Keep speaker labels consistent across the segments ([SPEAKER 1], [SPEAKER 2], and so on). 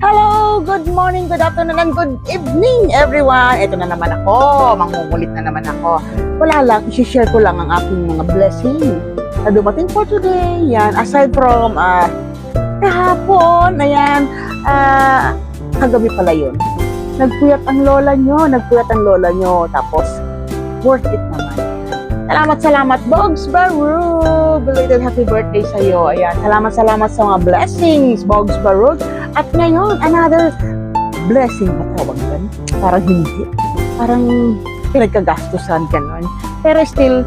[SPEAKER 1] Hello, good morning, good afternoon, and good evening, everyone. Ito na naman ako, mangungulit na naman ako. Wala lang, isi-share ko lang ang aking mga blessing na dumating for today. Yan, aside from kahapon, ayan, kagabi pala yun. Nagpuyat ang lola nyo, tapos worth it naman. Salamat, Bogs Barug! Belated happy birthday sa'yo. Ayan, salamat sa mga blessings, Bogs Barug. At ngayon, another blessing na tawag doon. Parang hindi. Parang pinagkagastusan ka nun. Pero still,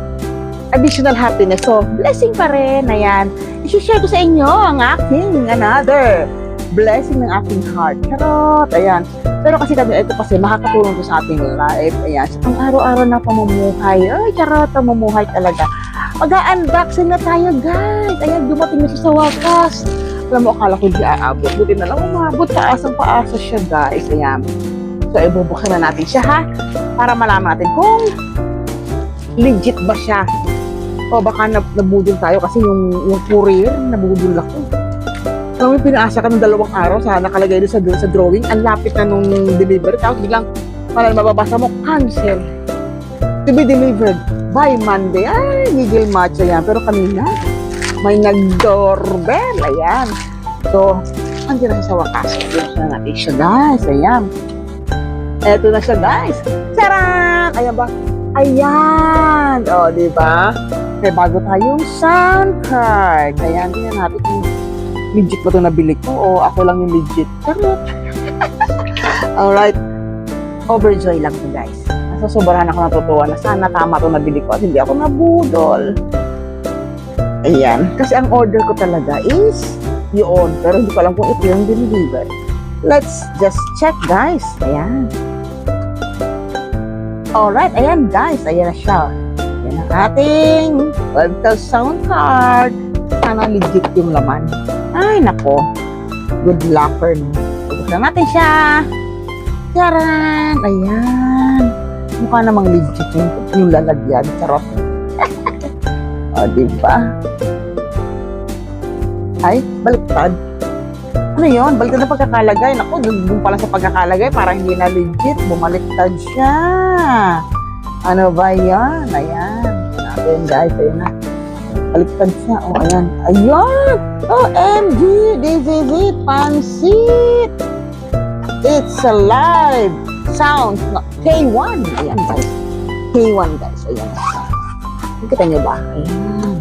[SPEAKER 1] additional happiness. So, blessing pa rin. Ayan. I-share ko sa inyo ang aking another blessing ng aking heart. Charot. Ayan. Pero kasi ito kasi makakatulong to sa ating life. Ayan. Sa pang-araw-araw na pamumuhay. Ay, charot. Pamumuhay talaga. Mag-unboxing na tayo, guys. Ayan, dumating na siya sa wakas. Alam mo, akala ko di aabot. Buti na lang umabot. Paasang-paasa siya, guys. Ayan. So, ibubuksan na natin siya, ha? Para malaman natin kung legit ba siya. O baka nabudol tayo kasi yung courier, nabudol ako. So, may pinaasa ka ng 2 araw sa nakalagay doon sa drawing. Ang lapit na nung delivery. Tapos biglang, mababasa mo, cancel. To be delivered by Monday. Ay, gigil match. Ayan. Pero kanina, may nag-doorbell. Ayan. So, andyan na siya sa wakas. Andyan na natin siya, guys. Ayan. Eto na siya, guys. Sarang! Ayan ba? Ayan. O, diba? May bago tayong sound card. Ayan, tingnan natin kung legit ba ito nabili ko o ako lang yung legit. Charot. Alright. Overjoy lang to, guys. Nasa sobrahan ako natutuwa na sana tama ito nabili ko at hindi ako nabudol. Ayan. Kasi ang order ko talaga is yun. Pero hindi ko alam kung ito yung deliver. Let's just check, guys. Ayan. Alright. Ayan, guys. Ayan na siya. Ayan ang ating webtel sound card. Sana legit yung laman. Ay, nako. Good luck for me. Buksan natin siya. Charan! Ayan. Mukha namang legit yung lalagyan. Charot. O, diba? Ay, baliktad. Ano yun? Baliktad na pagkakalagay. Naku, doon pala sa pagkakalagay, parang hindi na legit. Bumaliktad siya. Ano ba yan? Ayan. Ayan, guys. Ayan na. Baliktad siya. O, ayan. Ayan! OMG! This is it! Pansit! It's a live sound. K1. Ayan, guys. K1, guys. Ayan na siya. Nakita nyo ba? Ayan.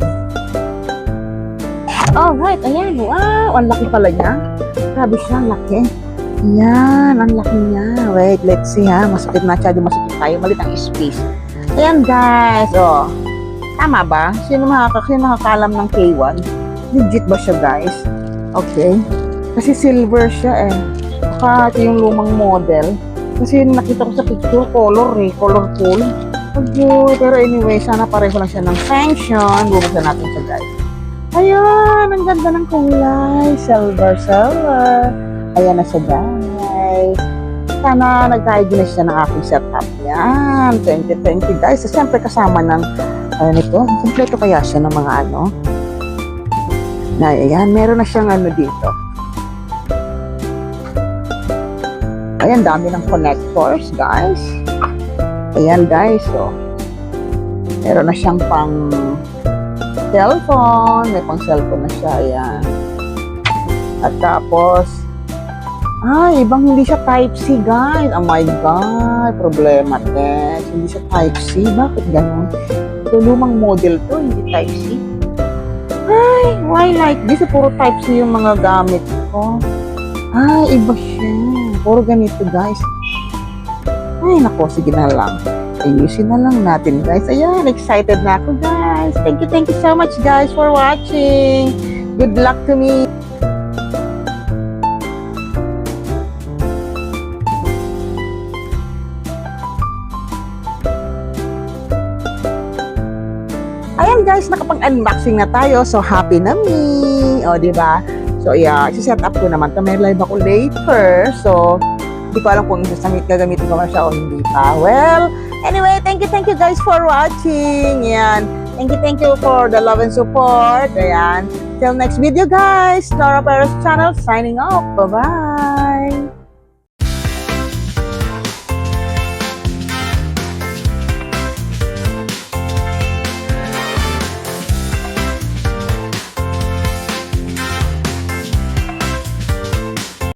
[SPEAKER 1] Alright, ayan. Wow, ang laki pala niya. Grabe siya, ang laki. Ayan, ang laki niya. Wait, let's see ha. Masakit na siya. Masakit tayo. Malit ang space. Ayan, guys. Oh. Tama ba? Sino makakalam ng K1? Legit ba siya, guys? Okay. Kasi silver siya eh. Baka ito yung lumang model. Kasi nakita ko sa picture, color eh. Colorful. Okay, pero anyway, sana pareho lang siya ng function. Bubuksan natin siya, guys. Ayan, ang ganda ng kulay. Silver. Ayan na siya, guys. Sana nag-ID na siya ng aking setup. Yan. 2020, guys. So, siyempre kasama ng, ito, kompleto kaya siya ng mga ano. Na, ayan, meron na siyang ano dito. Ayan, dami ng connectors, guys. Ayan, guys. So, meron na siyang pang cellphone. May pang cellphone na siya. Ayan. At tapos, ibang hindi siya Type-C, guys. Oh my God. Problema, guys. Hindi siya Type-C. Bakit ganun? So, lumang model to. Hindi Type-C. Ay, why like this? Puro Type-C yung mga gamit ko. Ay, iba siya. Puro ganito, guys. Ay, nako, sige na lang. Ayusin na lang natin, guys. Ayan, excited na ako, guys. Thank you so much, guys, for watching. Good luck to me. Ayan, guys, nakapag-unboxing na tayo. So, happy na me. O, diba? So, yeah, isi-set up ko naman. May live ako later. So, hindi ko alam kung gagamitin ko na siya o hindi pa. Well, anyway, thank you guys for watching. Yan. Thank you for the love and support. Ayan. Till next video, guys. Nora Perez channel signing off. Bye-bye.